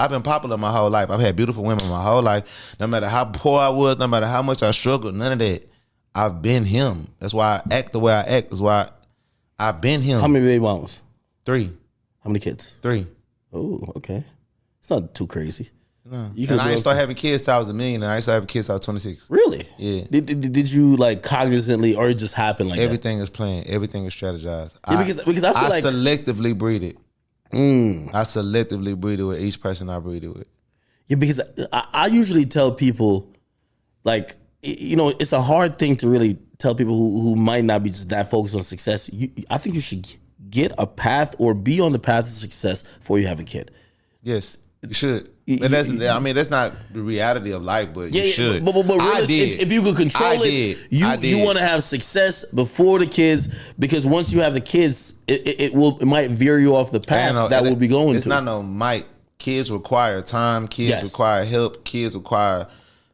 I've been popular my whole life. I've had beautiful women my whole life. No matter how poor I was, no matter how much I struggled, none of that. I've been him. That's why I act the way I act. That's why I've been him. How many baby mamas? 3. How many kids? 3. Oh, okay. It's not too crazy. No. And I ain't start having kids till I was a million, and I ain't start having kids till I was 26. Really? Yeah. Did you like cognizantly, or it just happened like everything that? Is planned. Everything is strategized. Yeah, because I feel like selectively breed it. I selectively breed it with each person I breed it with. Yeah, because I usually tell people, like, you know, it's a hard thing to really tell people who might not be just that focused on success. I think you should get a path or be on the path of success before you have a kid. Yes, you should. And that's not the reality of life, but you should. But if you could control it, you want to have success before the kids, because once you have the kids, it might veer you off the path that will be going to. It's not no might. Kids require time. Kids require help. Kids require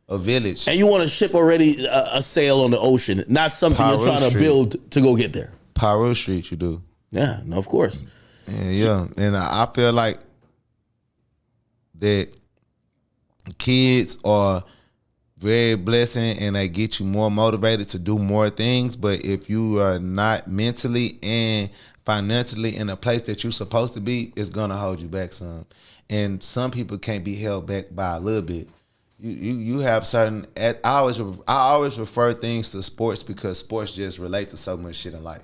a village. And you want to ship already a sail on the ocean, not something you're trying to build to go get there. Pyro Street, you do. Yeah, no, of course. Yeah. And I feel like that kids are very blessing and they get you more motivated to do more things. But if you are not mentally and financially in a place that you're supposed to be, it's gonna hold you back some. And some people can't be held back by a little bit. You have certain. I always refer things to sports because sports just relate to so much shit in life.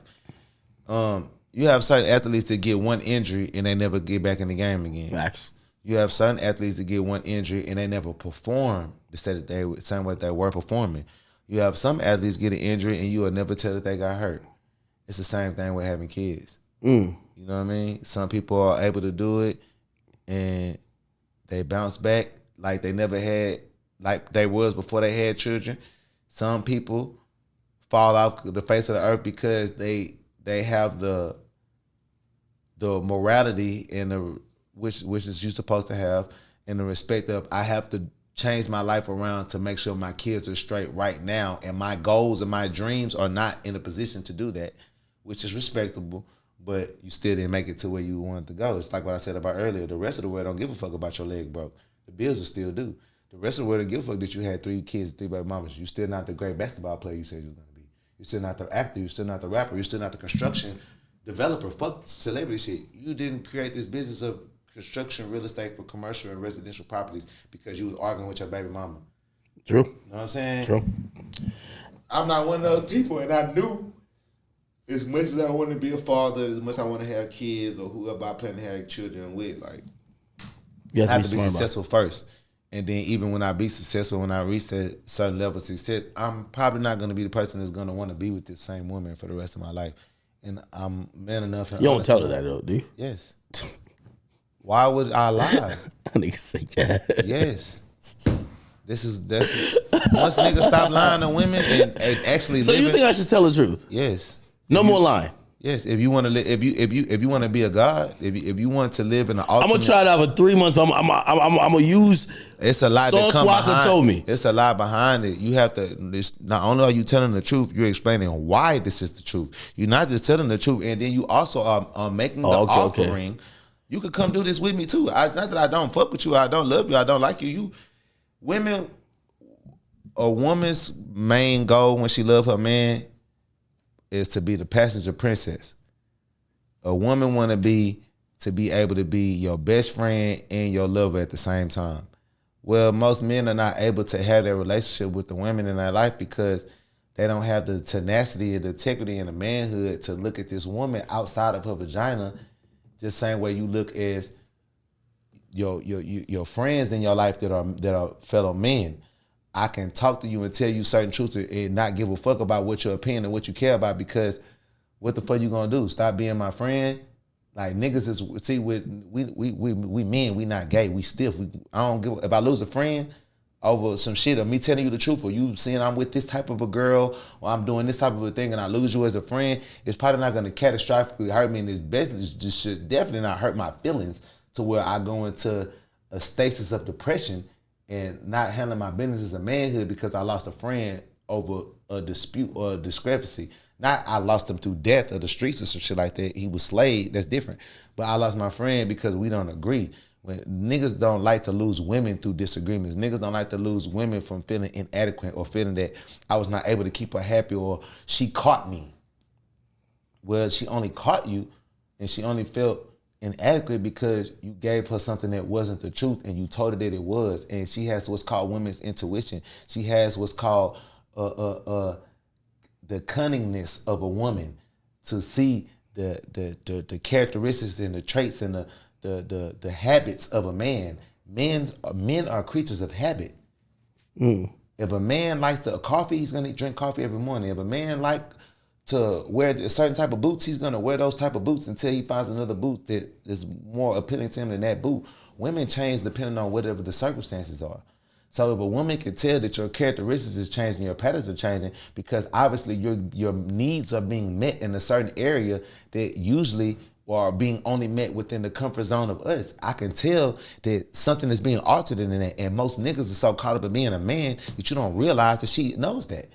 You have certain athletes that get one injury and they never get back in the game again. Max. You have certain athletes that get one injury and they never perform the same way they were performing. You have some athletes get an injury and you will never tell that they got hurt. It's the same thing with having kids. You know what I mean? Some people are able to do it and they bounce back like they never had, like they was before they had children. Some people fall off the face of the earth because they have the morality and the which is you supposed to have, in the respect of I have to change my life around to make sure my kids are straight right now, and my goals and my dreams are not in a position to do that, which is respectable, but you still didn't make it to where you wanted to go. It's like what I said about earlier. The rest of the world don't give a fuck about your leg broke. The Bills will still do. The rest of the world don't give a fuck that you had 3 kids, 3 baby mamas. You still not the great basketball player you said you was going to be. You're still not the actor. You're still not the rapper. You're still not the construction developer. Fuck celebrity shit. You didn't create this business of construction, real estate for commercial and residential properties because you was arguing with your baby mama. True. You know what I'm saying? True. I'm not one of those people, and I knew as much as I want to be a father, as much as I want to have kids or whoever I plan to have children with, like, I have to be successful first. And then even when I be successful, when I reach that certain level of success, I'm probably not going to be the person that's going to want to be with this same woman for the rest of my life. And I'm man enough. And you don't tell her that, though, do you? Yes. Why would I lie? Niggas say yeah. Yes. That's once niggas stop lying to women and actually. So you think I should tell the truth? Yes. No more lying. Yes. If you want to live, if you want to be a god, if you want to live in the ultimate, I'm gonna try it out for 3 months. I'm gonna use. It's a lie that come Walka behind. Told me it's a lie behind it. You have to. Not only are you telling the truth, you're explaining why this is the truth. You're not just telling the truth, and then you also are making the offering. Okay. You could come do this with me too. It's not that I don't fuck with you, I don't love you, I don't like you. A woman's main goal when she loves her man is to be the passenger princess. A woman want to be able to be your best friend and your lover at the same time. Well, most men are not able to have that relationship with the women in their life because they don't have the tenacity and the integrity and the manhood to look at this woman outside of her vagina just same way you look as your friends in your life that are fellow men. I can talk to you and tell you certain truths and not give a fuck about what your opinion and what you care about, because what the fuck you gonna do? Stop being my friend? Like, niggas is, see, we men, we not gay, we stiff. I don't give, if I lose a friend over some shit or me telling you the truth, or you seeing I'm with this type of a girl or I'm doing this type of a thing and I lose you as a friend, it's probably not gonna catastrophically hurt me, and it's best, it just should definitely not hurt my feelings to where I go into a stasis of depression and not handling my business as a manhood because I lost a friend over a dispute or a discrepancy. Not I lost him through death or the streets or some shit like that. He was slayed, that's different. But I lost my friend because we don't agree. when niggas don't like to lose women through disagreements. Niggas don't like to lose women from feeling inadequate or feeling that I was not able to keep her happy or she caught me. Well, she only caught you and she only felt inadequate because you gave her something that wasn't the truth and you told her that it was. And she has what's called women's intuition. She has what's called the cunningness of a woman to see the characteristics and the traits and the habits of a man. Men are creatures of habit. If a man likes coffee, he's gonna drink coffee every morning. If a man like to wear a certain type of boots, he's gonna wear those type of boots until he finds another boot that is more appealing to him than that boot. Women change depending on whatever the circumstances are. So if a woman can tell that your characteristics is changing, your patterns are changing, because obviously your needs are being met in a certain area that usually are being only met within the comfort zone of us. I can tell that something is being altered in that, and most niggas are so caught up in being a man that you don't realize that she knows that.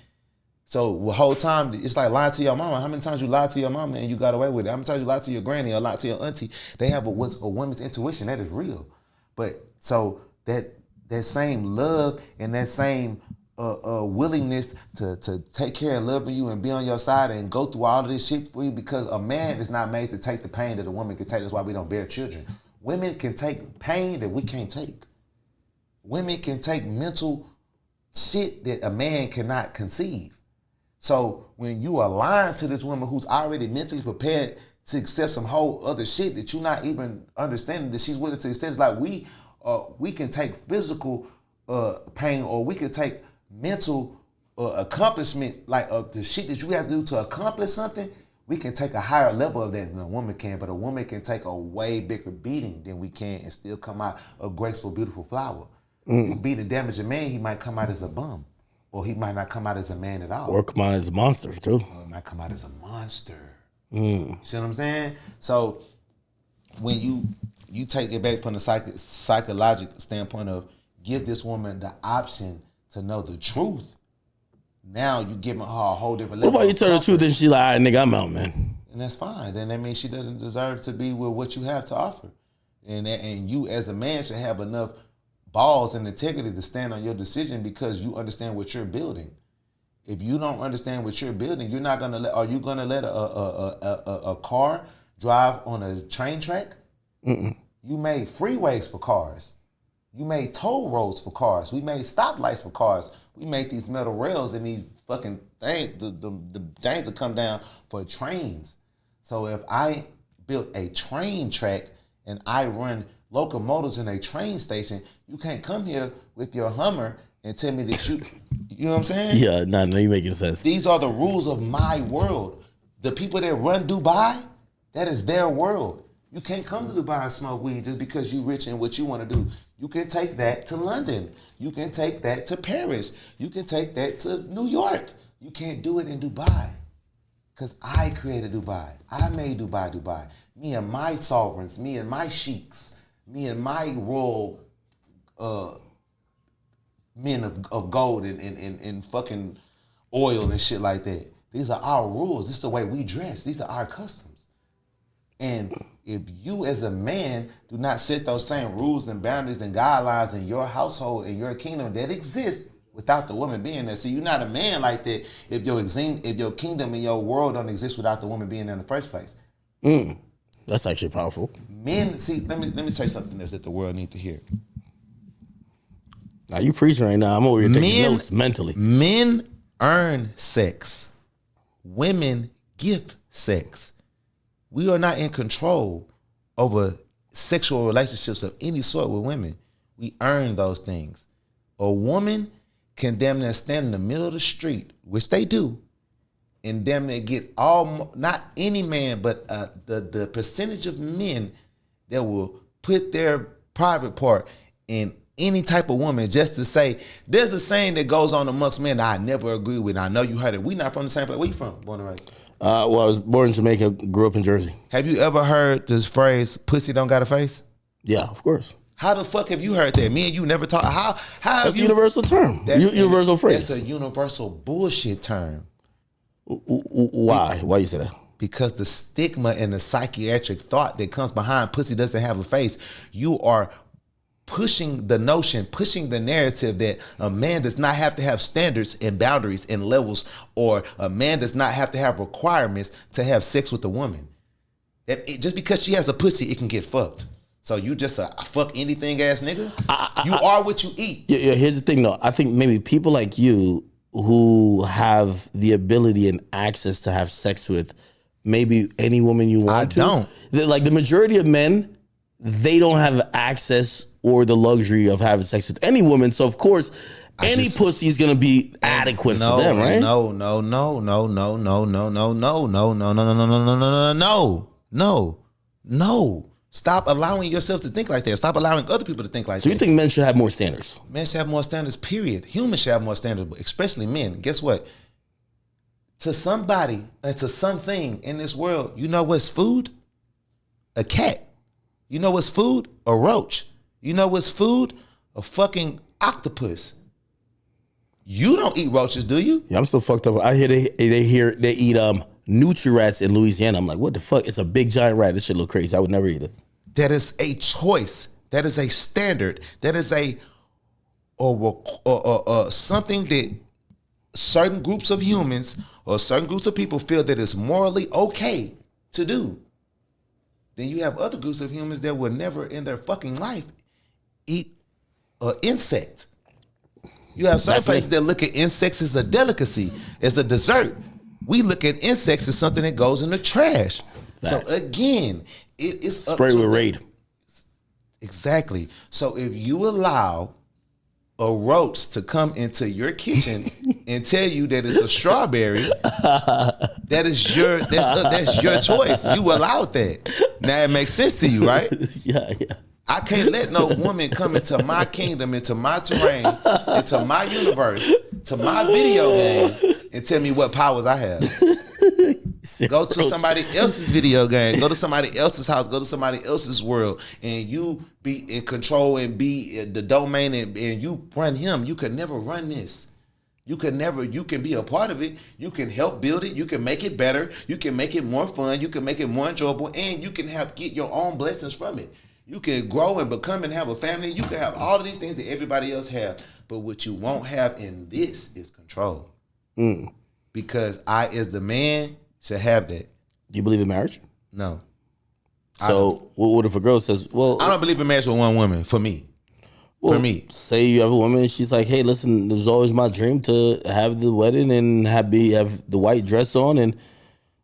So the whole time, it's like lying to your mama. How many times you lied to your mama and you got away with it? How many times you lied to your granny or lied to your auntie? They have what's a woman's intuition. That is real. But so that same love and that same willingness to take care and love you and be on your side and go through all of this shit for you, because a man is not made to take the pain that a woman can take. That's why we don't bear children. Women can take pain that we can't take. Women can take mental shit that a man cannot conceive. So when you are lying to this woman who's already mentally prepared to accept some whole other shit that you're not even understanding that she's willing to accept, it's like we can take physical pain, or we can take mental accomplishment, like the shit that you have to do to accomplish something. We can take a higher level of that than a woman can, but a woman can take a way bigger beating than we can and still come out a graceful, beautiful flower. You beat and damage a man, he might come out as a bum. Or he might not come out as a man at all. Or come out as a monster, too. Or he might come out as a monster. You see what I'm saying? So when you take it back from the psychological standpoint of give this woman the option to know the truth, now you giving her a whole different level. What about you tell her the truth and she like, all right, nigga, I'm out, man. And that's fine. Then that means she doesn't deserve to be with what you have to offer. And you as a man should have enough balls and integrity to stand on your decision, because you understand what you're building. If you don't understand what you're building, you're not gonna let. Are you gonna let a car drive on a train track? You made freeways for cars. You made toll roads for cars. We made stoplights for cars. We made these metal rails and these fucking things. The things that come down for trains. So if I built a train track and I run locomotives in a train station, you can't come here with your Hummer and tell me that you know what I'm saying? Yeah, no, you making sense. These are the rules of my world. The people that run Dubai, that is their world. You can't come to Dubai and smoke weed just because you rich and what you want to do. You can take that to London. You can take that to Paris. You can take that to New York. You can't do it in Dubai. Because I created Dubai. I made Dubai. Me and my sovereigns, me and my sheiks, me and my royal men of gold and fucking oil and shit like that. These are our rules. This is the way we dress. These are our customs. And if you as a man do not set those same rules and boundaries and guidelines in your household and your kingdom that exist without the woman being there. See, you're not a man like that if your kingdom and your world don't exist without the woman being there in the first place. That's actually powerful. Men, see, let me say something else that the world need to hear. Now you preaching right now. I'm over here taking notes mentally. Men earn sex. Women give sex. We are not in control over sexual relationships of any sort with women. We earn those things. A woman can damn near stand in the middle of the street, which they do, and damn near get not any man, but the percentage of men that will put their private part in any type of woman just to say, there's a saying that goes on amongst men that I never agree with. I know you heard it. We not from the same place. Where you from, born and raised? Well, I was born in Jamaica, grew up in Jersey. Have you ever heard this phrase, pussy don't got a face? Yeah, of course. How the fuck have you heard that? Me and you never talk. How That's a universal term. Universal phrase. That's a universal bullshit term. Why? Why you say that? Because the stigma and the psychiatric thought that comes behind pussy doesn't have a face. You are pushing the notion, pushing the narrative that a man does not have to have standards and boundaries and levels, or a man does not have to have requirements to have sex with a woman. Just because she has a pussy, it can get fucked. So you just a fuck anything ass nigga? You are what you eat. Yeah, here's the thing though. I think maybe people like you who have the ability and access to have sex with maybe any woman you want to. don't. Like the majority of men, they don't have access or the luxury of having sex with any woman. So of course, any pussy is gonna be adequate for them, right? No. Stop allowing yourself to think like that. Stop allowing other people to think like that. So you think men should have more standards? Men should have more standards, period. Humans should have more standards, especially men. Guess what? To somebody and to something in this world, you know what's food? A cat. You know what's food? A roach. You know what's food? A fucking octopus. You don't eat roaches, do you? Yeah, I'm still fucked up. I hear they eat Nutri-Rats in Louisiana. I'm like, what the fuck? It's a big giant rat. This shit look crazy. I would never eat it. That is a choice. That is a standard. That is something that certain groups of humans or certain groups of people feel that it's morally okay to do. Then you have other groups of humans that will never in their fucking life eat an insect. You have some places that look at insects as a delicacy, as a dessert. We look at insects as something that goes in the trash. Facts. So again, it is spray with Raid. Exactly. So if you allow a roach to come into your kitchen and tell you that it's a strawberry, that's your choice. You allowed that. Now it makes sense to you, right? Yeah. I can't let no woman come into my kingdom, into my terrain, into my universe, to my video game, and tell me what powers I have. Go to somebody else's video game, go to somebody else's house, go to somebody else's world, and you be in control and be the domain, and you run him. You can never run this. You can be a part of it. You can help build it. You can make it better. You can make it more fun. You can make it more enjoyable, and you can get your own blessings from it. You can grow and become and have a family. You can have all of these things that everybody else have. But what you won't have in this is control. Because I, as the man, should have that. Do you believe in marriage? No. So what if a girl says, well... I don't believe in marriage with one woman, for me. For me. Say you have a woman and she's like, hey, listen, it was always my dream to have the wedding and have the white dress on. And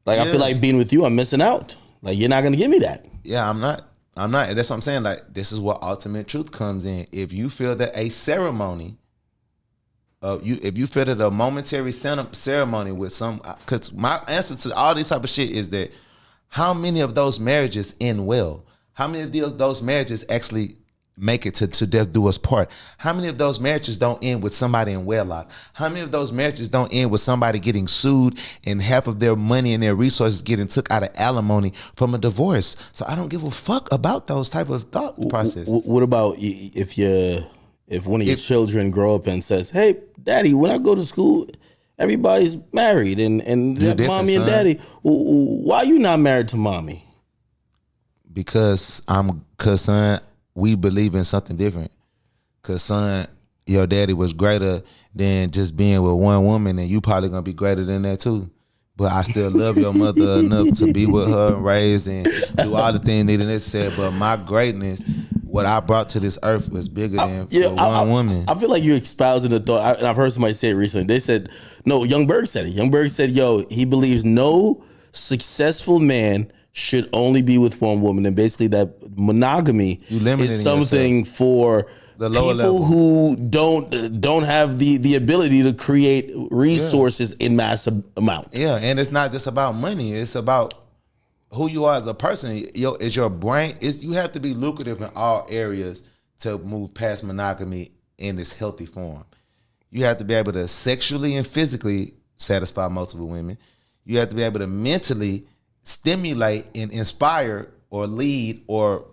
like, I feel like being with you, I'm missing out. Like, you're not going to give me that. Yeah, I'm not. That's what I'm saying. Like, this is where ultimate truth comes in. If you feel that a ceremony, if you feel that a momentary ceremony with some, because my answer to all this type of shit is that how many of those marriages end well? How many of those marriages actually make it to death do us part? How many of those marriages don't end with somebody in wedlock? How many of those marriages don't end with somebody getting sued and half of their money and their resources getting took out of alimony from a divorce? So I don't give a fuck about those type of thought process. What about if one of your children grow up and says, hey, daddy, when I go to school, everybody's married and mommy and daddy, why you not married to mommy? Because son, we believe in something different. Cause son, your daddy was greater than just being with one woman, and you probably gonna be greater than that too. But I still love your mother enough to be with her and raise and do all the things needed necessary. But my greatness, what I brought to this earth, was bigger than one woman. I feel like you're espousing the thought. I've heard somebody say it recently. They said, no, Young Berg said it. Young Berg said, he believes no successful man should only be with one woman, and basically that monogamy is something for the lower people level who don't have the ability to create resources in massive amount. Yeah, and it's not just about money; it's about who you are as a person. Is your brain? You have to be lucrative in all areas to move past monogamy in this healthy form. You have to be able to sexually and physically satisfy multiple women. You have to be able to mentally stimulate and inspire or lead or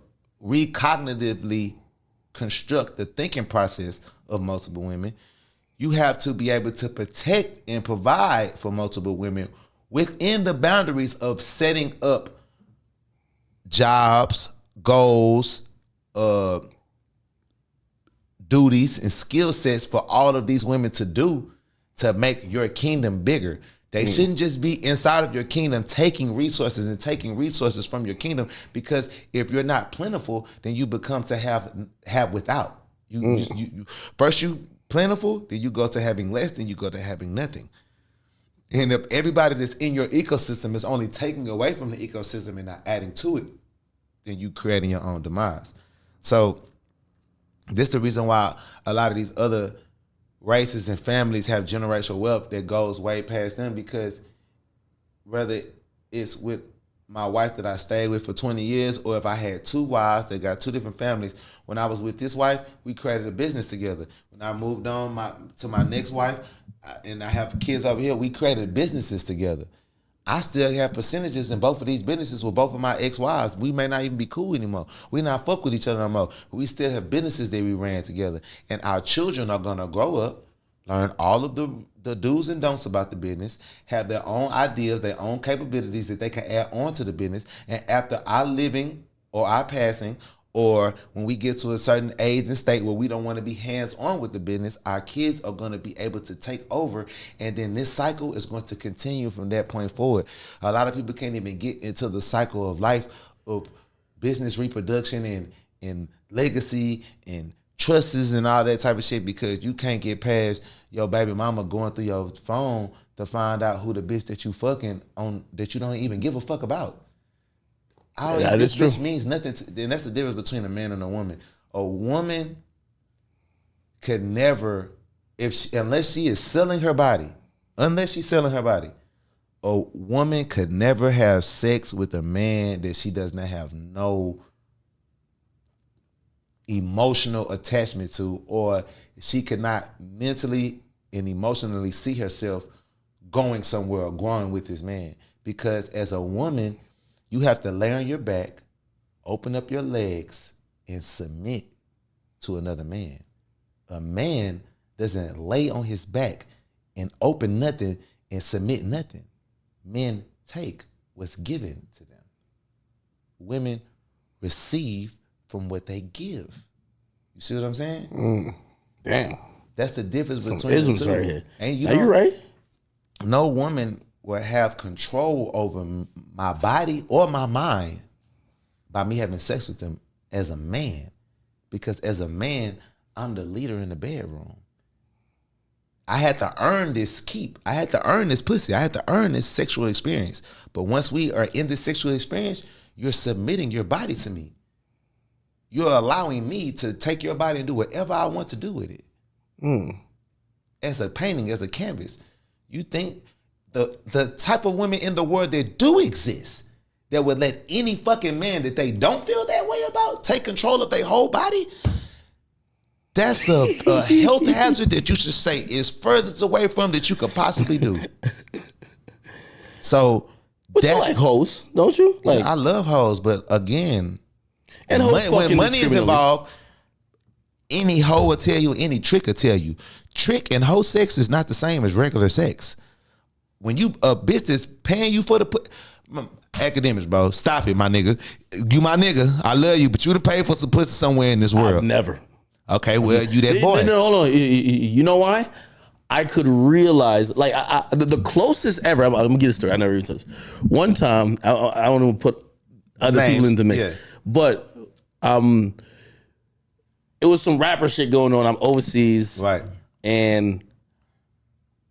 recognitively construct the thinking process of multiple women. You have to be able to protect and provide for multiple women within the boundaries of setting up jobs, goals, duties and skill sets for all of these women to do to make your kingdom bigger. They shouldn't just be inside of your kingdom taking resources from your kingdom, because if you're not plentiful, then you become to have without. You first you plentiful, then you go to having less, then you go to having nothing. And if everybody that's in your ecosystem is only taking away from the ecosystem and not adding to it, then you creating your own demise. So this is the reason why a lot of these other races and families have generational wealth that goes way past them, because whether it's with my wife that I stayed with for 20 years, or if I had two wives that got two different families, when I was with this wife, we created a business together. When I moved on to my next wife, and I have kids over here, we created businesses together. I still have percentages in both of these businesses with both of my ex-wives. We may not even be cool anymore. We not fuck with each other no more. But we still have businesses that we ran together. And our children are going to grow up, learn all of the do's and don'ts about the business, have their own ideas, their own capabilities that they can add on to the business. And after our living or our passing, or when we get to a certain age and state where we don't want to be hands-on with the business, our kids are going to be able to take over, and then this cycle is going to continue from that point forward. A lot of people can't even get into the cycle of life of business reproduction and legacy and trusts and all that type of shit, because you can't get past your baby mama going through your phone to find out who the bitch that you fucking on that you don't even give a fuck about. This bitch means nothing and that's the difference between a man and a woman. A woman could never, unless she's selling her body, a woman could never have sex with a man that she does not have no emotional attachment to, or she could not mentally and emotionally see herself going somewhere or growing with this man. Because as a woman, you have to lay on your back, open up your legs, and submit to another man. A man doesn't lay on his back and open nothing and submit nothing. Men take what's given to them. Women receive from what they give. You see what I'm saying? Damn. That's the difference Some between isms the two. right here. And You're right. No woman will have control over my body or my mind by me having sex with them as a man. Because as a man, I'm the leader in the bedroom. I had to earn this keep. I had to earn this pussy. I had to earn this sexual experience. But once we are in this sexual experience, you're submitting your body to me. You're allowing me to take your body and do whatever I want to do with it. As a painting, as a canvas. You think the type of women in the world that do exist, that would let any fucking man that they don't feel that way about take control of their whole body, that's a health hazard that you should say is furthest away from that you could possibly do. So But you like hoes, don't you? Like, yeah, I love hoes, but again, and hoes when money is involved, any hoe will tell you, any trick will tell you. Trick and hoe sex is not the same as regular sex. When you a bitch that's paying you for the academics, bro, stop it, my nigga. You my nigga, I love you, but you done paid for some pussy somewhere in this world. Never. Okay, well, you that boy. No, hold on. You know why? I could realize, like, the closest ever. I'm gonna get a story. I never even said this. One time, I don't want to put other people into the mix, but it was some rapper shit going on. I'm overseas, right? And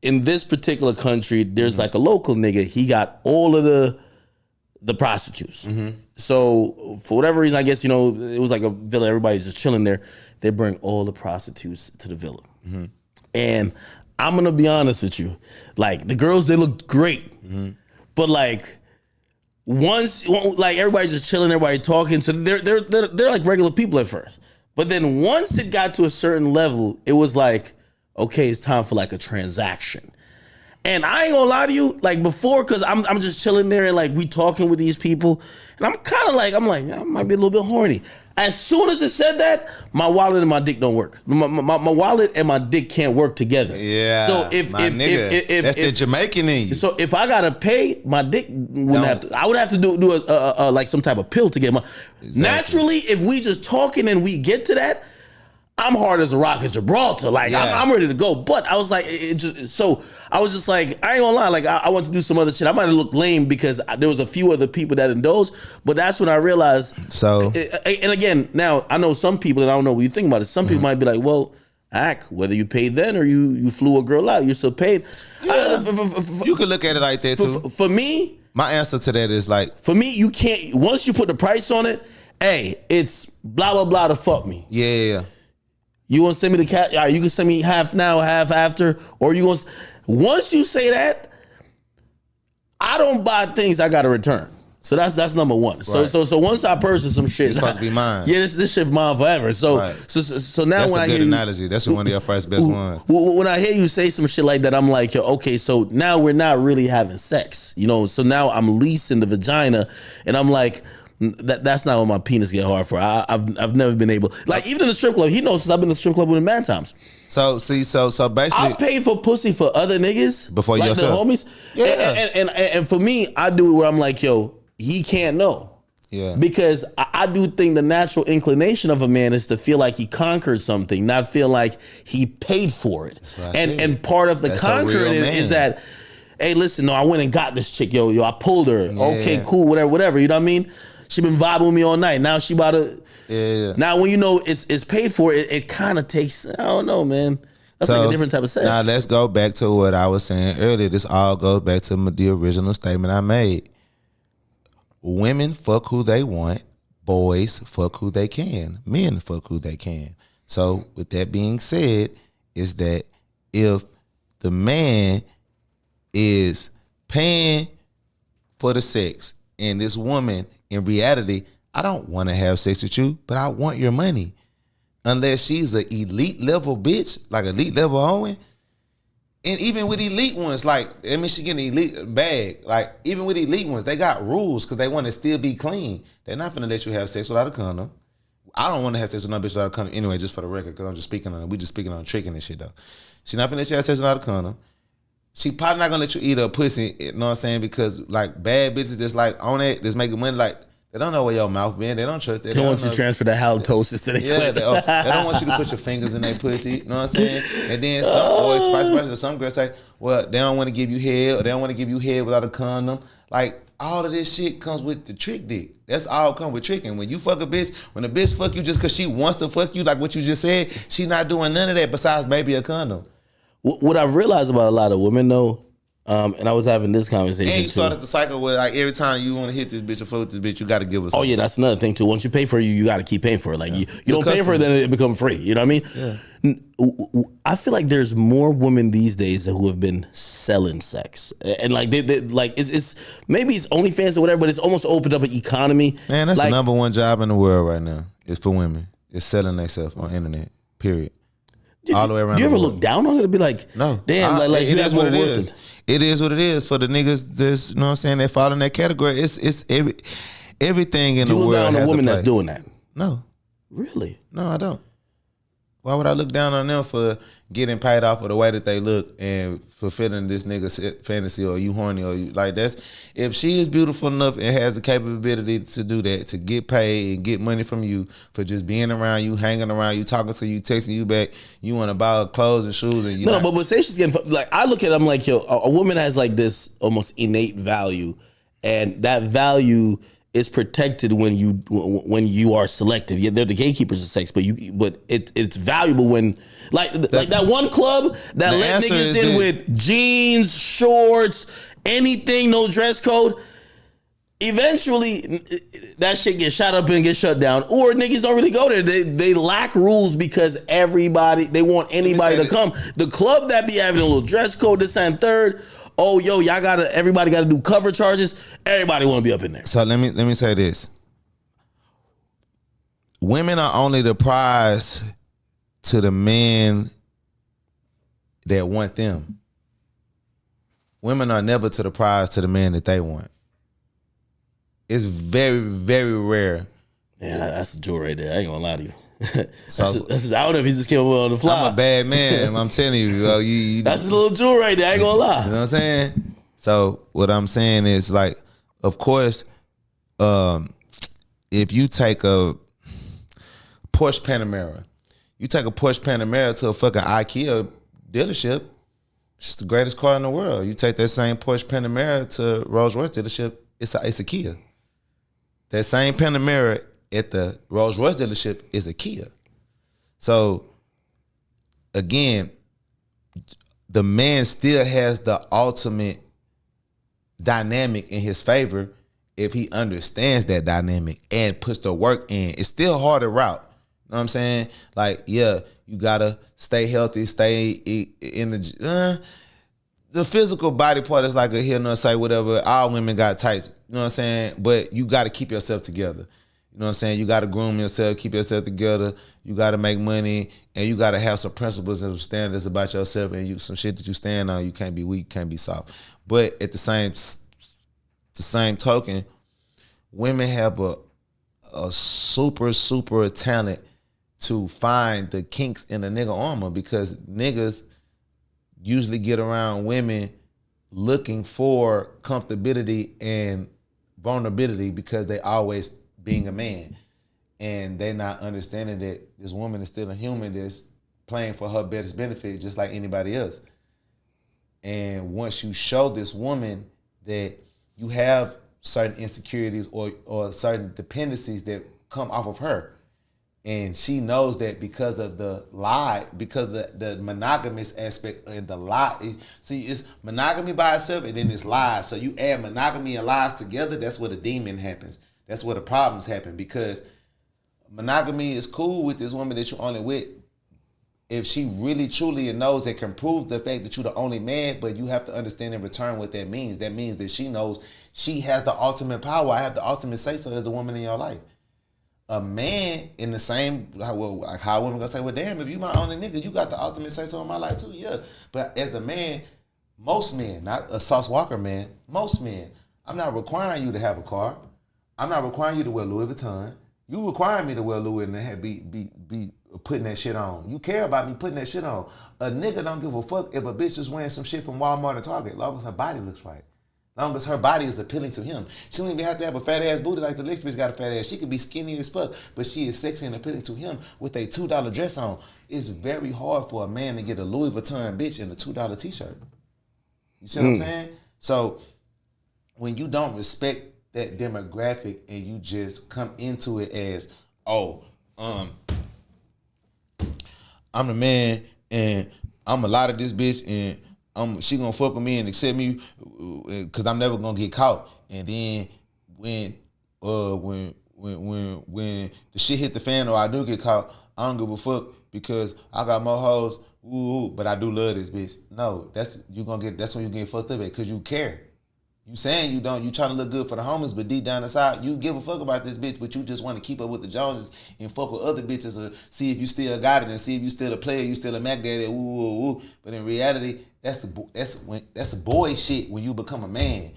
in this particular country, there's like a local nigga. He got all of the prostitutes. So for whatever reason, I guess, it was like a villa. Everybody's just chilling there. They bring all the prostitutes to the villa. And I'm going to be honest with you. Like, the girls, they looked great. But like, once, like, everybody's just chilling, everybody talking. So they're like regular people at first. But then once it got to a certain level, it was like, okay, it's time for like a transaction. And I ain't gonna lie to you, like before, cause I'm just chilling there and like we talking with these people, and I'm kind of like, I might be a little bit horny. As soon as it said that, my wallet and my dick don't work. My wallet and my dick can't work together. Yeah. So if that's the Jamaican in you. So if I gotta pay, my dick wouldn't have to. I would have to do a like some type of pill to get my. Exactly. Naturally, if we just talking and we get to that, I'm hard as a rock as Gibraltar. Like, Yeah. I'm ready to go. But I was like, I was just like, I ain't gonna lie. Like, I want to do some other shit. I might have looked lame because there was a few other people that indulged. But that's when I realized. So, and again, now I know some people, and I don't know what you think about it. Some people might be like, well, whether you paid then or you flew a girl out, you're still paid. yeah, you could look at it like that too. For me, My answer to that is like, for me, you can't. Once you put the price on it, hey, it's blah blah blah to fuck me. yeah. You want to send me the cat? You can send me half now, half after, or you want. Once you say that, I don't buy things I got to return. So that's number one. Right. So once I purchase some shit, It's supposed to be mine. Yeah, this shit mine forever. So Right. so now That's when a I good hear analogy. That's one of your first best ones. when I hear you say some shit like that, I'm like, yo, okay, so now we're not really having sex, you know? So now I'm leasing the vagina, and I'm like, that's not what my penis get hard for. I've never been able, like, even in the strip club. He knows, since I've been in the strip club with him mad times. So basically, I paid for pussy for other niggas Before like yourself. the homies. Yeah. And for me, I do it where I'm like, yo, he can't know. yeah, Because I do think the natural inclination of a man is to feel like he conquered something, not feel like he paid for it. what I said. And part of the That's a real conquering man. is that, hey, listen, no, I went and got this chick, yo, I pulled her. Okay, cool, whatever. You know what I mean? She been vibing with me all night. Now she about to. yeah. Now when you know it's paid for, it kind of takes. I don't know, man. That's like a different type of sex. Now let's go back to what I was saying earlier. This all goes back to the original statement I made. Women fuck who they want. Boys fuck who they can. Men fuck who they can. So with that being said, is that if the man is paying for the sex and this woman, in reality, I don't want to have sex with you, but I want your money. Unless she's an elite level bitch, like elite level Owen. And even with elite ones, like, I mean, she getting an elite bag. Like, even with elite ones, they got rules because they want to still be clean. They're not finna let you have sex without a condom. I don't want to have sex with no bitch without a condom anyway, just for the record, because I'm just speaking on it. We just speaking on tricking and shit, though. She's not finna let you have sex without a condom. She probably not gonna let you eat her pussy, you know what I'm saying? Because, like, bad bitches that's, like, on it, that's making money, like, they don't know where your mouth been. They don't trust that. They want you to transfer the halitosis to their Yeah, clit. they don't want you to put your fingers in their pussy. You know what I'm saying? And then some boys, vice versa, some girls say, well, they don't want to give you head, or they don't want to give you head without a condom. Like, all of this shit comes with the trick dick. That's all come with tricking. When you fuck a bitch, when a bitch fuck you just because she wants to fuck you, like what you just said, she not doing none of that besides maybe a condom. What I've realized about a lot of women, though, and I was having this conversation. And you too. started the cycle where, like, every time you want to hit this bitch or fuck with this bitch, you got to give us. Oh yeah, that's another thing too. Once you pay for it, you got to keep paying for it. Like you don't pay for it, then it becomes free. You know what I mean? Yeah. I feel like there's more women these days who have been selling sex, and like they like it's maybe it's OnlyFans or whatever, but it's almost opened up an economy. Man, that's like, the number one job in the world right now. It's for women. It's selling themselves on the internet. Period. All the way around. Do you the ever world. look down on it and be like, No, damn, like it you is have what more it worth is. than- It is what it is for the niggas. That's, you know what I'm saying, that fall in that category. It's everything in You the look world down on has a woman a that's place. doing that. No, Really? no, I don't. Why would I look down on them for getting paid off of the way that they look and fulfilling this nigga's fantasy, or you horny, or you like that's if she is beautiful enough and has the capability to do that, to get paid and get money from you for just being around you, hanging around you, talking to you, texting you back, you want to buy her clothes and shoes and you No, but say she's getting like I look at it, I'm like, yo, a woman has like this almost innate value, and that value is protected when you are selective. Yeah, they're the gatekeepers of sex, but it's valuable when like that one club that let niggas in with jeans, shorts, anything, no dress code. Eventually, that shit gets shot up and get shut down, or niggas don't really go there. They lack rules because everybody they want anybody to come. The club that be having a little dress code, this and third. Oh, yo, everybody gotta do cover charges. Everybody wanna be up in there. So let me say this. Women are only the prize to the men that want them. Women are never to the prize to the man that they want. It's very, very rare. Yeah, that's the jewel right there. I ain't gonna lie to you. So, I don't know if he just came up on the fly. I'm a bad man. I'm telling you, you that's his little jewel right there. I ain't gonna lie. You know what I'm saying? So what I'm saying is, like, of course, if you take a Porsche Panamera, You take a Porsche Panamera to a fucking IKEA dealership, it's the greatest car in the world. You take that same Porsche Panamera to Rolls Royce dealership, it's a Kia. That same Panamera at the Rolls Royce dealership is a Kia. So again, the man still has the ultimate dynamic in his favor if he understands that dynamic and puts the work in. It's still a harder route. You know what I'm saying? Like, yeah, you gotta stay healthy, stay in the physical body part is like a heel nut say whatever. All women got tights. You know what I'm saying? But you gotta keep yourself together. You know what I'm saying? You gotta groom yourself, keep yourself together. You gotta make money, and you gotta have some principles and some standards about yourself, and some shit that you stand on. You can't be weak, can't be soft. But at the same token, women have a super talent to find the kinks in a nigga armor, because niggas usually get around women looking for comfortability and vulnerability because they always being a man. And they not understanding that this woman is still a human that's playing for her best benefit just like anybody else. And once you show this woman that you have certain insecurities or certain dependencies that come off of her, and she knows that because of the lie, because the monogamous aspect and the lie. See, it's monogamy by itself and then it's lies. So you add monogamy and lies together, that's where the demon happens. That's where the problems happen, because monogamy is cool with this woman that you're only with if she really truly knows and can prove the fact that you're the only man, but you have to understand in return what that means. That means that she knows she has the ultimate power. I have the ultimate say-so as the woman in your life. A man in the same, well, how women gonna say, well, damn, if you my only nigga, you got the ultimate say-so in my life too, yeah. But as a man, most men, not a Sauce Walker man, most men, I'm not requiring you to have a car. I'm not requiring you to wear Louis Vuitton. You require me to wear Louis and be putting that shit on. You care about me putting that shit on. A nigga don't give a fuck if a bitch is wearing some shit from Walmart or Target, as long as her body looks right. As long as her body is appealing to him. She don't even have to have a fat ass booty like the next bitch got a fat ass. She could be skinny as fuck, but she is sexy and appealing to him with a $2 dress on. It's very hard for a man to get a Louis Vuitton bitch in a $2 t-shirt. You see what I'm saying? So when you don't respect that demographic and you just come into it as, I'm the man and I'm a lot of this bitch and she gonna fuck with me and accept me because I'm never gonna get caught. And then when the shit hit the fan or I do get caught, I don't give a fuck because I got more hoes. But I do love this bitch. No, that's when you get fucked up at, because you care. You saying you don't, you trying to look good for the homies, but deep down inside, you give a fuck about this bitch, but you just want to keep up with the Joneses and fuck with other bitches or see if you still got it and see if you still a player, you still a Mac Daddy, But in reality, that's the boy shit when you become a man.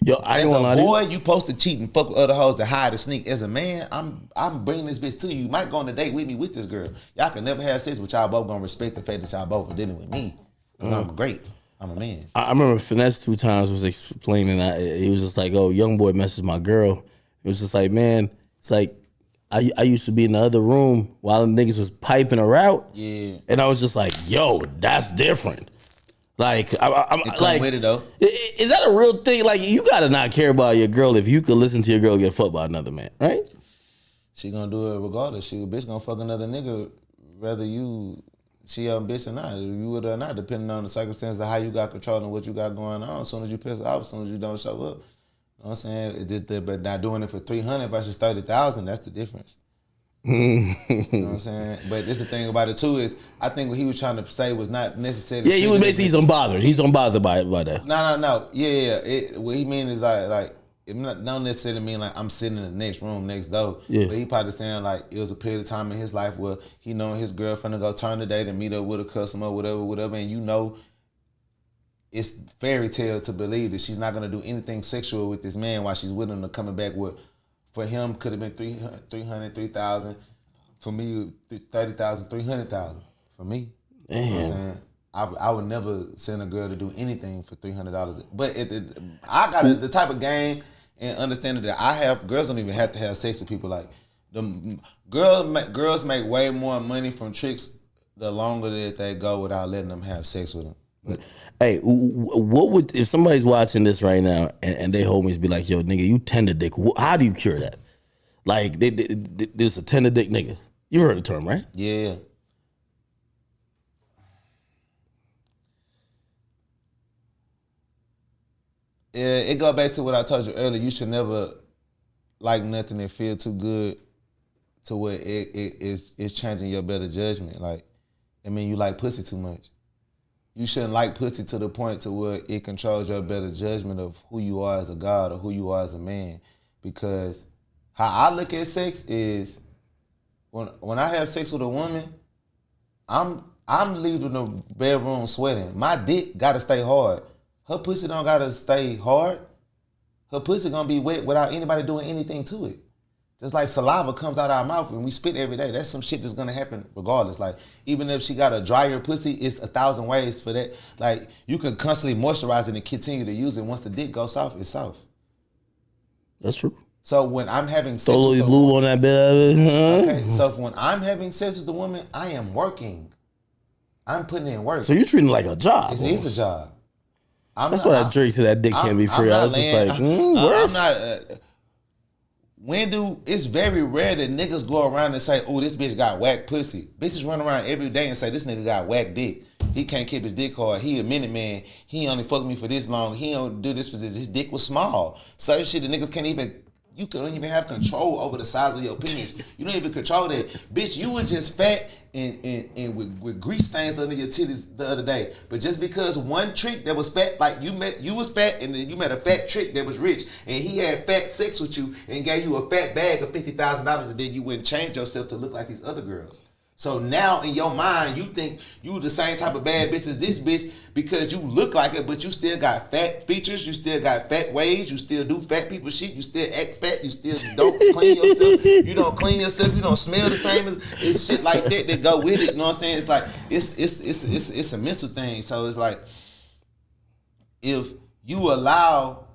Yo, as a boy, you supposed to cheat and fuck with other hoes to hide and sneak. As a man, I'm bringing this bitch to you. You might go on a date with me with this girl. Y'all can never have sex, but y'all both gonna respect the fact that y'all both are dealing with me. I'm great. I'm a man. I remember Finesse 2 times was explaining that. He was just like, oh, young boy messes my girl. It was just like, man, it's like, I used to be in the other room while the niggas was piping her out. Yeah. And I was just like, yo, that's different. Like, I'm like, with it though. Is that a real thing? Like, you gotta not care about your girl if you could listen to your girl get fucked by another man, right? She gonna do it regardless. She a bitch gonna fuck another nigga, whether she a bitch or not, you would or not, depending on the circumstances of how you got control and what you got going on. As soon as you piss off, as soon as you don't show up. You know what I'm saying? But not doing it for 300 versus 30,000, that's the difference. You know what I'm saying? But this the thing about it too is, I think what he was trying to say was not necessarily. Yeah, he was basically he's unbothered. He's unbothered by that. No. Yeah. What he mean is like it don't necessarily mean like I'm sitting in the next room next door. Yeah. But he probably saying like it was a period of time in his life where he knowing his girlfriend to go turn the date and meet up with a customer, whatever, and you know it's fairy tale to believe that she's not gonna do anything sexual with this man while she's with him to coming back with. For him, could have been 300, 3,000. For me, 30,000, 300,000. For me, you know what I'm saying? I would never send a girl to do anything for $300. But I got the type of game and understanding that I have. Girls don't even have to have sex with people. Like The girls make way more money from tricks the longer that they go without letting them have sex with them. But, hey, what would if somebody's watching this right now and they homies be like, "Yo, nigga, you tender dick." How do you cure that? Like, there's a tender dick nigga. You heard the term, right? yeah. Yeah, it go back to what I told you earlier. You should never like nothing that feel too good to where it's changing your better judgment. Like, I mean, you like pussy too much. You shouldn't like pussy to the point to where it controls your better judgment of who you are as a god or who you are as a man. Because how I look at sex is when I have sex with a woman, I'm leaving the bedroom sweating. My dick gotta stay hard. Her pussy don't gotta stay hard. Her pussy gonna be wet without anybody doing anything to it. Just like saliva comes out of our mouth and we spit every day. That's some shit that's gonna happen regardless. Like, even if she got a drier pussy, it's 1,000 ways for that. Like, you can constantly moisturize it and continue to use it. Once the dick goes soft, it's soft. That's true. So when I'm having sex Throw a with little the lube woman, on that bed. okay, so when I'm having sex with the woman, I am working. I'm putting in work. So you treating it like a job. It is a job. That's why I drink to that dick can't be free. I was just like, I'm not. It's very rare that niggas go around and say, "Oh, this bitch got whack pussy." Bitches run around every day and say, "This nigga got whack dick. He can't keep his dick hard. He a minute man. He only fucked me for this long. He don't do this because his dick was small." Certain shit the niggas can't even. You don't even have control over the size of your penis. You don't even control that. Bitch, you were just fat and with grease stains under your titties the other day. But just because one trick that was fat, like you was fat and then you met a fat trick that was rich and he had fat sex with you and gave you a fat bag of $50,000 and then you wouldn't change yourself to look like these other girls. So now in your mind, you think you the same type of bad bitch as this bitch because you look like it, but you still got fat features, you still got fat ways, you still do fat people shit, you still act fat, you still don't clean yourself, you don't clean yourself, you don't smell the same. It's shit like that go with it. You know what I'm saying? It's like it's a mental thing. So it's like if you allow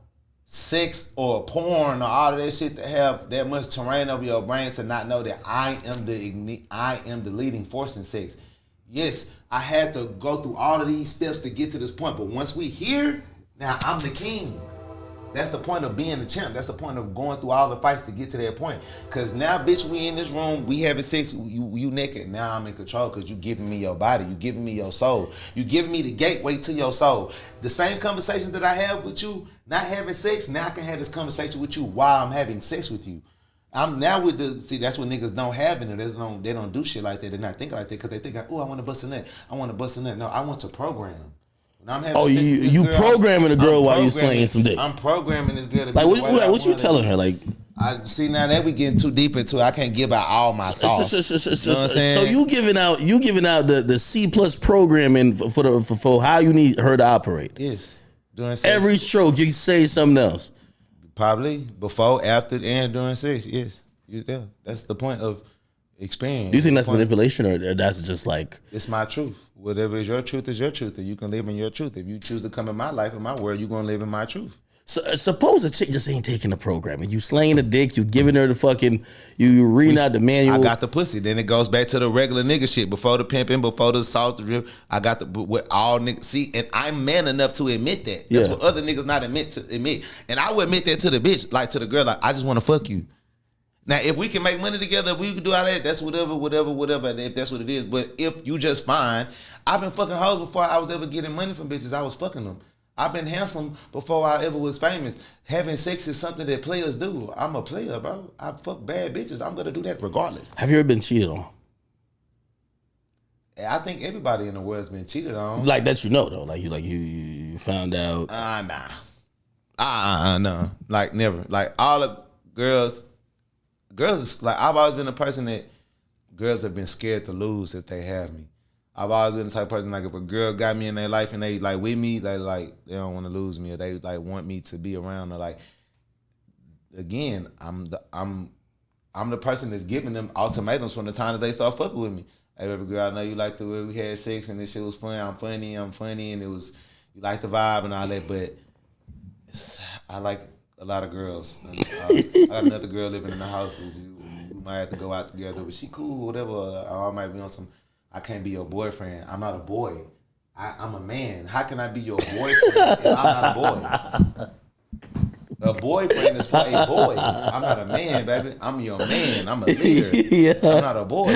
sex or porn or all of that shit to have that much terrain over your brain to not know that I am the leading force in sex. Yes, I had to go through all of these steps to get to this point, but once we here, now I'm the king. That's the point of being the champ. That's the point of going through all the fights to get to that point. Cause now, bitch, we in this room, we having sex, you naked. Now I'm in control because you giving me your body, you giving me your soul, you giving me the gateway to your soul. The same conversations that I have with you, not having sex, now I can have this conversation with you while I'm having sex with you. I'm now with that's what niggas don't have in it. They don't do shit like that. They're not thinking like that because they think, oh, I want to bust a nut. I want to bust a nut. No, I want to program. You programming a girl while you slinging some dick. I'm programming this girl to like what you telling her? Like, I see now that we getting too deep into it. I can't give out all my sauce. You know what I'm saying? So you giving out the C+ programming for how you need her to operate. Yes. During sex. Every stroke you say something else. Probably before, after, and during sex. Yes. Yeah. That's the point of experience. Do you think that's manipulation or that's just like it's my truth? Whatever is your truth, and you can live in your truth. If you choose to come in my life, in my world, you're gonna live in my truth. So, suppose a chick just ain't taking the program and you slaying the dick, you giving her the fucking, you reading out the manual. I got the pussy. Then it goes back to the regular nigga shit. Before the pimping, before the sauce, the drip, I got what all niggas see, and I'm man enough to admit that. That's what other niggas not admit. And I would admit that to the bitch, like to the girl, like I just want to fuck you. Now, if we can make money together, if we can do all that, that's whatever, if that's what it is. But if you just fine, I've been fucking hoes before I was ever getting money from bitches. I was fucking them. I've been handsome before I ever was famous. Having sex is something that players do. I'm a player, bro. I fuck bad bitches. I'm going to do that regardless. Have you ever been cheated on? I think everybody in the world's been cheated on. Like that, though. Like you found out. Nah. No. Like never. Like all the girls, like I've always been a person that girls have been scared to lose if they have me. I've always been the type of person, like if a girl got me in their life and they like with me, they like they don't want to lose me or they like want me to be around or like. Again, I'm the person that's giving them ultimatums from the time that they start fucking with me. Hey, baby girl, I know you like the way we had sex and this shit was fun. I'm funny, and it was you like the vibe and all that, but I like a lot of girls. I got another girl living in the house. We might have to go out together, but she cool, whatever. Or I might be on some, I can't be your boyfriend. I'm not a boy. I'm a man. How can I be your boyfriend if I'm not a boy? A boyfriend is for a boy. I'm not a man, baby. I'm your man. I'm a leader. Yeah. I'm not a boy.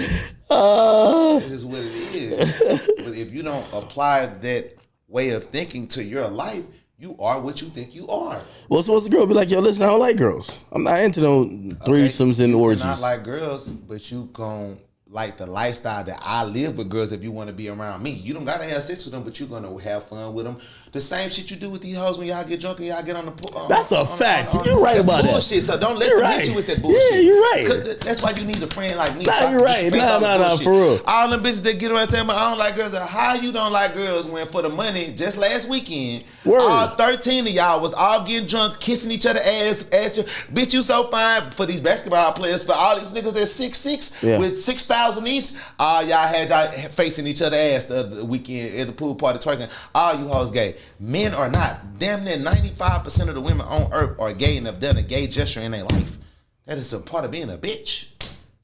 This is what it is. But if you don't apply that way of thinking to your life, you are what you think you are. Well, supposed to girl be like, yo, listen, I don't like girls. I'm not into no threesomes and orgies. You not like girls, but you gon' like the lifestyle that I live with girls if you want to be around me. You don't gotta have sex with them, but you're gonna have fun with them. The same shit you do with these hoes when y'all get drunk and y'all get on the that's a fact. You're right about that. Bullshit. So don't let them hit you with that bullshit. Yeah, you're right. That's why you need a friend like me. Nah, you're right. Nah, for real. All them bitches that get around saying, I don't like girls. How you don't like girls when for the money, just last weekend, all 13 of y'all was all getting drunk, kissing each other ass. Bitch, you so fine for these basketball players, for all these niggas that's 6'6", with 6,000 each. All y'all had y'all facing each other ass the other weekend at the pool party twerking. All you hoes gay. Men are not. Damn near 95% of the women on earth are gay and have done a gay gesture in their life. That is a part of being a bitch.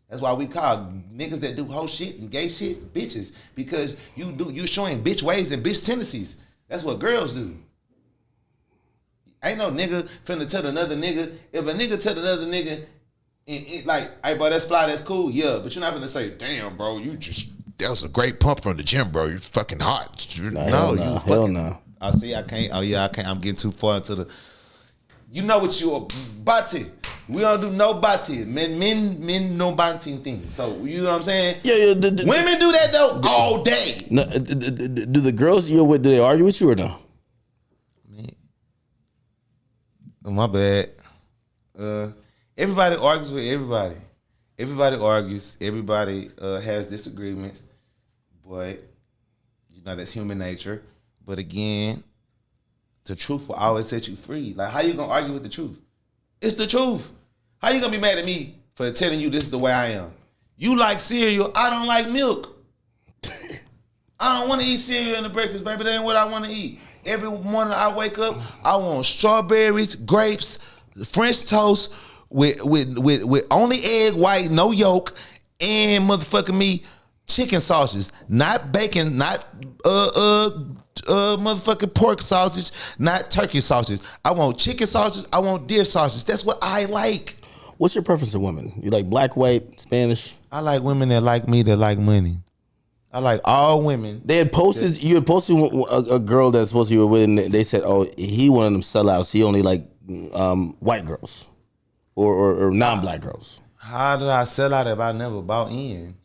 That's why we call niggas that do whole shit and gay shit bitches, because you showing bitch ways and bitch tendencies. That's what girls do. Ain't no nigga finna tell another nigga. If a nigga tell another nigga, like, hey, bro, that's fly, that's cool, yeah, but you're not gonna say, damn, bro, that was a great pump from the gym, bro. You fucking hot. No, you fucking. No. I see. I can't. Oh yeah, I can't. I'm getting too far into the. You know what you are, bati. We don't do no bati. Men no bati thing. So you know what I'm saying? Yeah. Women do that though all day. No, do the girls you're with, do they argue with you or no? My bad. Everybody argues with everybody. Everybody argues. Everybody has disagreements. But you know that's human nature. But again, the truth will always set you free. Like, how you gonna argue with the truth? It's the truth. How you gonna be mad at me for telling you this is the way I am? You like cereal, I don't like milk. I don't want to eat cereal in the breakfast, baby. That ain't what I want to eat. Every morning I wake up, I want strawberries, grapes, French toast with only egg white, no yolk, and motherfucking me, chicken sausage, not bacon, not motherfucking pork sausage, not turkey sausage. I want chicken sausage. I want deer sausage. That's what I like. What's your preference of women? You like black, white, Spanish? I like women that like me, that like money. I like all women. You had posted a girl that's supposed to be with, and they said, oh, he one of them sellouts. He only like white girls or non-black girls. How did I sell out if I never bought in?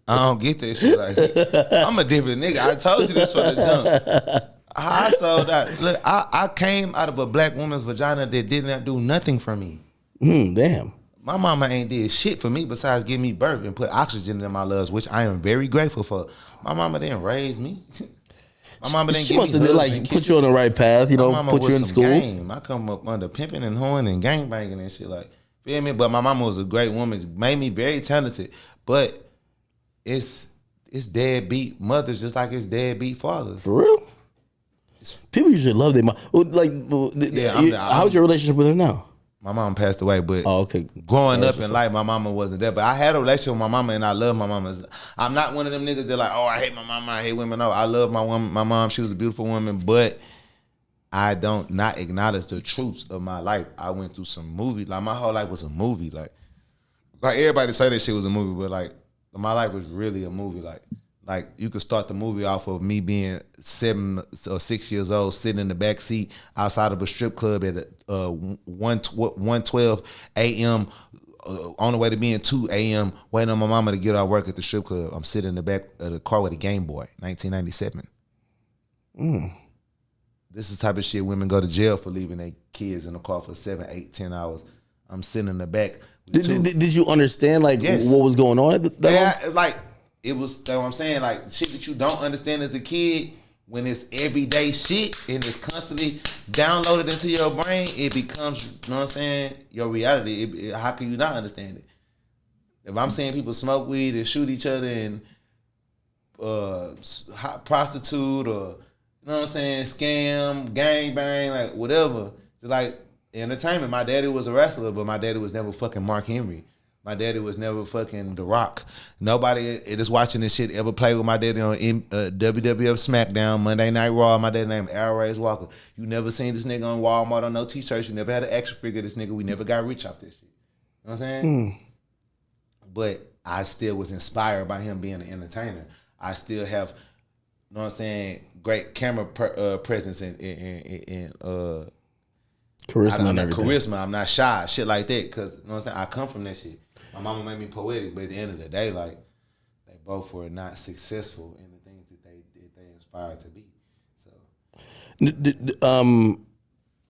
I don't get that shit like that. I'm a different nigga. I told you this from the jump. I sold out. Look, I came out of a black woman's vagina that did not do nothing for me. Damn. My mama ain't did shit for me besides give me birth and put oxygen in my lungs, which I am very grateful for. My mama didn't raise me. My mama didn't give me hugs. She must have like put you on the right path, you know, put you in school. Game. I come up under pimping and hoeing and gangbanging and shit, like, feel me? But my mama was a great woman, made me very talented. But it's deadbeat mothers just like it's deadbeat fathers. For real? People usually love their mom. Like, how's your relationship with her now? My mom passed away, but okay. Growing up in life, my mama wasn't there. But I had a relationship with my mama, and I love my mama. I'm not one of them niggas that like, oh, I hate my mama, I hate women. No, I love my mom. She was a beautiful woman, but I don't not acknowledge the truths of my life. I went through some movie. Like, my whole life was a movie. Like everybody say that shit was a movie, but like my life was really a movie. Like you could start the movie off of me being 7 or 6 years old, sitting in the back seat outside of a strip club at 1:12 a.m. On the way to being 2 a.m. waiting on my mama to get out of work at the strip club. I'm sitting in the back of the car with a Game Boy, 1997. This is the type of shit women go to jail for, leaving their kids in the car for 7, 8, 10 hours. I'm sitting in the back. Did you understand what was going on at the time? Like, it was, that's what I'm saying, like, shit that you don't understand as a kid, when it's everyday shit and it's constantly downloaded into your brain, it becomes, you know what I'm saying, your reality. How can you not understand it? If I'm seeing people smoke weed and shoot each other and prostitute, or, you know what I'm saying, scam, gang bang, like whatever, like, entertainment. My daddy was a wrestler, but my daddy was never fucking Mark Henry. My daddy was never fucking The Rock. Nobody that's watching this shit ever played with my daddy on WWF SmackDown, Monday Night Raw. My daddy named Walka. You never seen this nigga on Walmart on no t-shirts. You never had an action figure of this nigga. We never got rich off this shit. You know what I'm saying? But I still was inspired by him being an entertainer. I still have, you know what I'm saying, great camera presence and charisma and everything. Charisma. I'm not shy. Shit like that. Because, you know what I'm saying, I come from that shit. My mama made me poetic, but at the end of the day, like, they both were not successful in the things that they inspired to be. So,